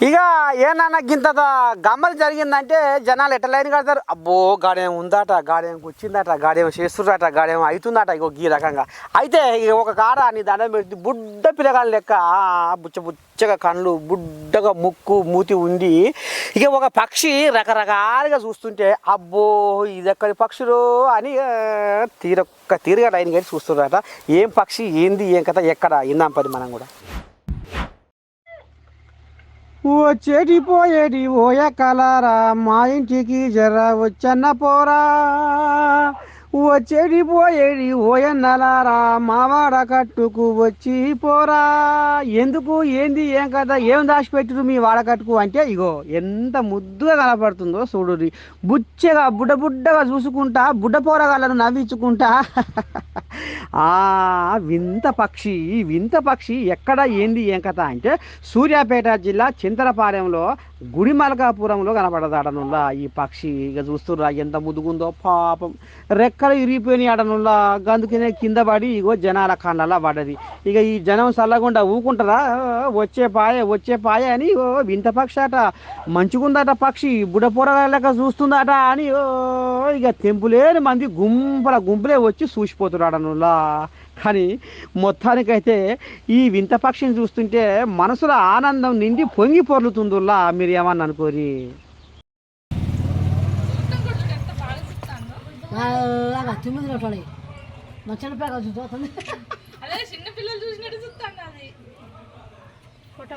ఇక ఏమన్నా గింత గమ్మలు జరిగిందంటే జనాలు ఎట్లా లైన్ కడతారు. అబ్బో గాడేం ఉందట, గాడేం వచ్చిందట, గాడేం చేస్తుర్రట, గాడేం అవుతుందట. ఇగో ఈ రకంగా అయితే ఇక ఒక కాడ నీ దండం పెట్టి బుడ్డ పిల్లగాని లెక్క బుచ్చగా కళ్ళు, బుడ్డగా ముక్కు మూతి ఉండి ఇక ఒక పక్షి రకరకాలుగా చూస్తుంటే అబ్బో ఇది ఎక్కడి పక్షులు అని తీరుగా లైన్ కట్టి చూస్తున్నారట. ఏం పక్షి, ఏంది, ఏం కథ, ఎక్కడ ఇందాం పని మనం కూడా. వచ్చేటి పోయేటి ఓయ కలరా మా ఇంటికి జర వచ్చన్న పోరా. వచ్చేటి పోయేటి ఓయన్నలారా మావాడ కట్టుకు వచ్చి పోరా. ఎందుకు, ఏంది, ఏం కదా, ఏం దాచిపెట్టురు మీ వాడకట్టుకు అంటే ఇగో ఎంత ముద్దుగా కనపడుతుందో చూడు. బుచ్చగా బుడ్డగా చూసుకుంటా బుడ్డ పోరగాళ్ళను నవ్వించుకుంటా వింత పక్షి ఎక్కడ, ఏంది, ఏం కథ అంటే సూర్యాపేట జిల్లా చింతలపాలెంలో గుడిమల్కాపురంలో కనపడదాడనుల్లా ఈ పక్షి. ఇక చూస్తుర్రా ఎంత ముదుగుందో పాపం. రెక్కలు ఇరిగిపోయినాయి ఆడనుల్లా. గందుకనే కింద పడి ఇగో జనాల కళ్ళలా పడ్డది. ఇక ఈ జనం చల్లకుండా ఊకుంటారా, వచ్చే పాయ అని వింత పక్షి అట, మంచిగుందట పక్షి, బుడపొరగాళ్ళక చూస్తుందట అని ఇక తెంపులేని మంది గుంపులే వచ్చి చూసిపోతున్నాడనుల్లా. కానీ మొత్తానికైతే ఈ వింత పక్షిని చూస్తుంటే మనసులో ఆనందం నిండి పొంగి పొర్లుతుందిలా. మీరు ఏమన్నా అనుకోరి. చిన్న పిల్లలు చూసినట్టు చూస్తాను అది ఫోటో